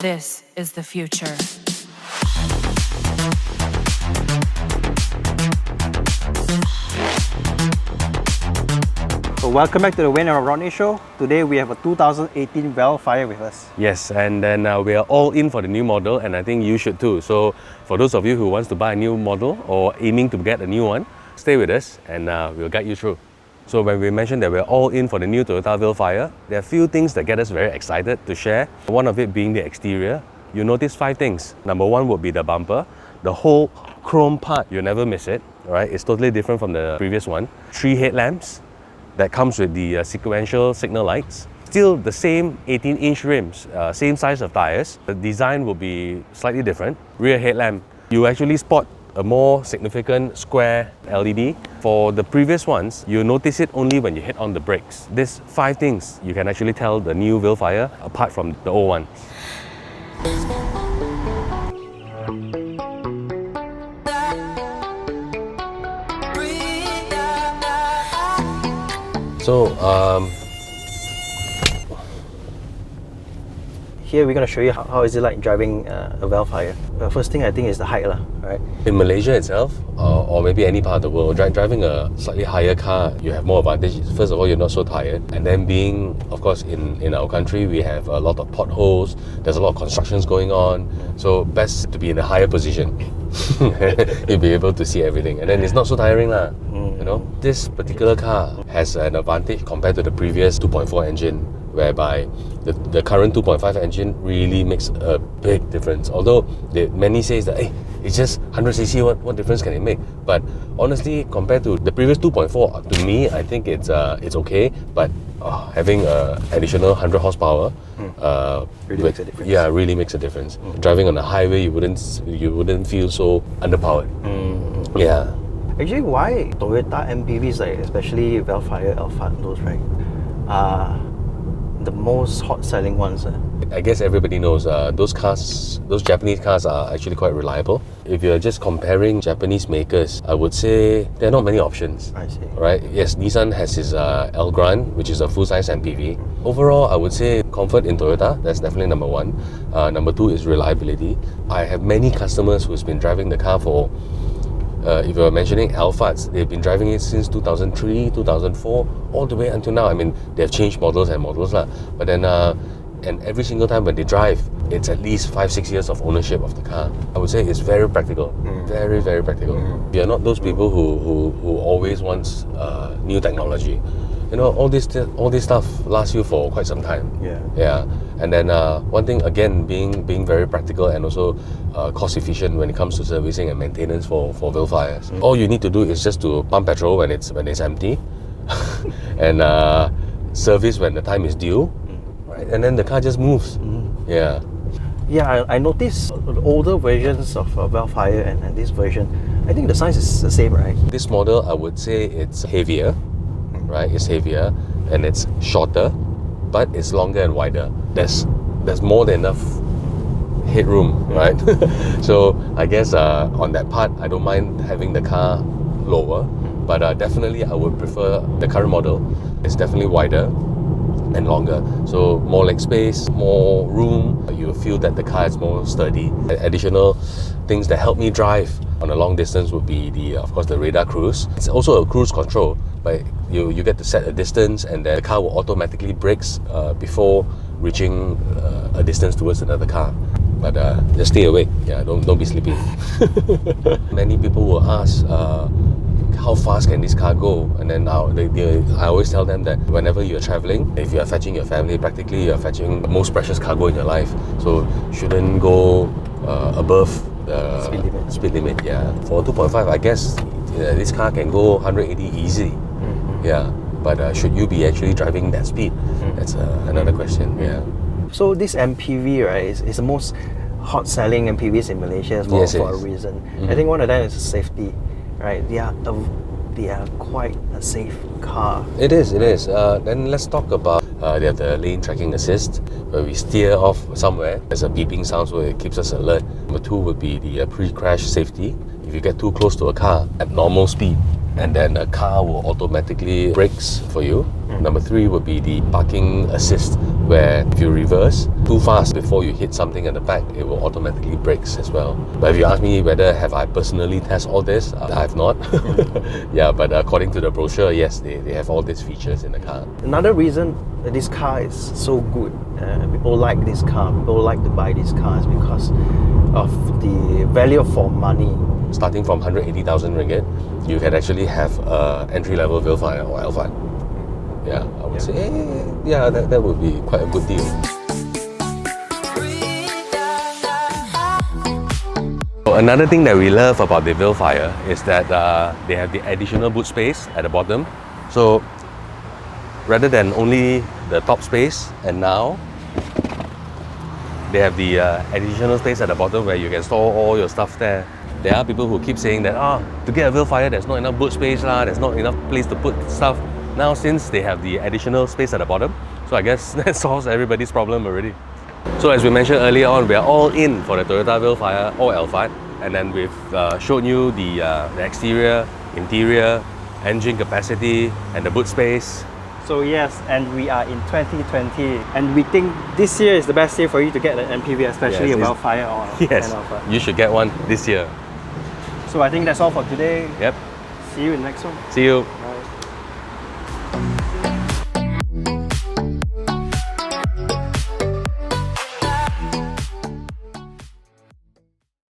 This is the future. So welcome back to the Wayne and Rodney Show. Today we have a 2018 Vellfire with us. Yes, and then we are all in for the new model, and I think you should too. So for those of you who wants to buy a new model or aiming to get a new one, stay with us and we'll guide you through. So when we mentioned that we're all in for the new Toyota Vellfire, there are a few things that get us very excited to share. One of it being the exterior. You'll notice 5 things. Number 1 would be the bumper. The whole chrome part, you'll never miss it, right? It's totally different from the previous one. 3 headlamps that comes with the sequential signal lights. Still the same 18-inch rims, same size of tires. The design will be slightly different. Rear headlamp, you actually spot a more significant square LED. For the previous ones, you'll notice it only when you hit on the brakes. These 5 things, you can actually tell the new Vellfire apart from the old one. So, Here we're going to show you how is it like driving a Vellfire. The first thing I think is the height, right? in Malaysia itself, or maybe any part of the world, driving a slightly higher car, you have more advantages. First of all, you're not so tired. And then being, of course, in our country, we have a lot of potholes, there's a lot of constructions going on. So best to be in a higher position. You'll be able to see everything. And then it's not so tiring lah. You know, this particular car has an advantage compared to the previous 2.4 engine, whereby the current 2.5 engine really makes a big difference. Although many say that, hey, it's just 100cc, what difference can it make? But honestly, compared to the previous 2.4, to me, I think it's okay. But having additional 100 horsepower Really makes a difference. Yeah, really makes a difference. Driving on a highway, you wouldn't feel so underpowered. Yeah. Actually, why Toyota MPVs, like especially Vellfire, Alphard, those, right, are the most hot selling ones? I guess everybody knows those Japanese cars are actually quite reliable. If you're just comparing Japanese makers, I would say there are not many options. I see. Right? Yes, Nissan has his Elgrand, which is a full-size MPV. Overall, I would say comfort in Toyota, that's definitely number 1. Number 2 is reliability. I have many customers who's been driving the car for, if you're mentioning Alphards, they've been driving it since 2003, 2004, all the way until now. I mean, they've changed models and models lah. But then, and every single time when they drive, it's at least 5-6 years of ownership of the car. I would say it's very practical, very, very practical. We are not those people who always wants new technology. You know, all this stuff lasts you for quite some time. Yeah. And then one thing again, being very practical and also cost efficient when it comes to servicing and maintenance for Vellfires. All you need to do is just to pump petrol when it's empty, and service when the time is due, right? And then the car just moves. Yeah. Yeah, I noticed the older versions of Vellfire and this version, I think the size is the same, right? This model, I would say it's heavier, right? It's heavier and it's shorter, but it's longer and wider. There's more than enough headroom, right? So I guess on that part, I don't mind having the car lower, but definitely I would prefer the current model. It's definitely wider and longer, so more leg space, more room. You feel that the car is more sturdy. Additional things that help me drive on a long distance would be of course the radar cruise. It's also a cruise control, but you get to set a distance and then the car will automatically brakes before reaching a distance towards another car. But just stay awake. Yeah, don't be sleepy. Many people will ask, how fast can this car go? And then I always tell them that whenever you're traveling, if you are fetching your family, practically you're fetching the most precious cargo in your life. So shouldn't go above the speed limit. Yeah. For 2.5, I guess this car can go 180 easy. Yeah. But should you be actually driving that speed? That's another question. Yeah. So this MPV, right, is the most hot selling MPVs in Malaysia for a reason. I think one of them is safety. Right, they are quite a safe car. It is. Then let's talk about they have the lane tracking assist, where we steer off somewhere. There's a beeping sound, so it keeps us alert. Number 2 would be the pre-crash safety. If you get too close to a car at normal speed, and then a car will automatically brakes for you. Number 3 would be the parking assist, where if you reverse too fast before you hit something at the back, it will automatically brakes as well. But if you ask me whether have I personally tested all this, I have not. Yeah, but according to the brochure, yes, they have all these features in the car. Another reason that this car is so good, people like this car, people like to buy this car, is because of the value for money. Starting from 180,000 ringgit, you can actually have an entry-level Vellfire or Alphard. Yeah, I would say, yeah, that would be quite a good deal. So another thing that we love about the Vellfire is that they have the additional boot space at the bottom. So rather than only the top space, and now they have the additional space at the bottom where you can store all your stuff there. There are people who keep saying that, to get a Vellfire, there's not enough boot space, there's not enough place to put stuff. Now, since they have the additional space at the bottom, so I guess that solves everybody's problem already. So as we mentioned earlier on, we are all in for the Toyota Vellfire or Alphard, and then we've shown you the exterior, interior, engine capacity, and the boot space. So yes, and we are in 2020, and we think this year is the best year for you to get an MPV, especially a Vellfire or an Alphard. You should get one this year. So I think that's all for today. Yep. See you in the next one. See you. Bye.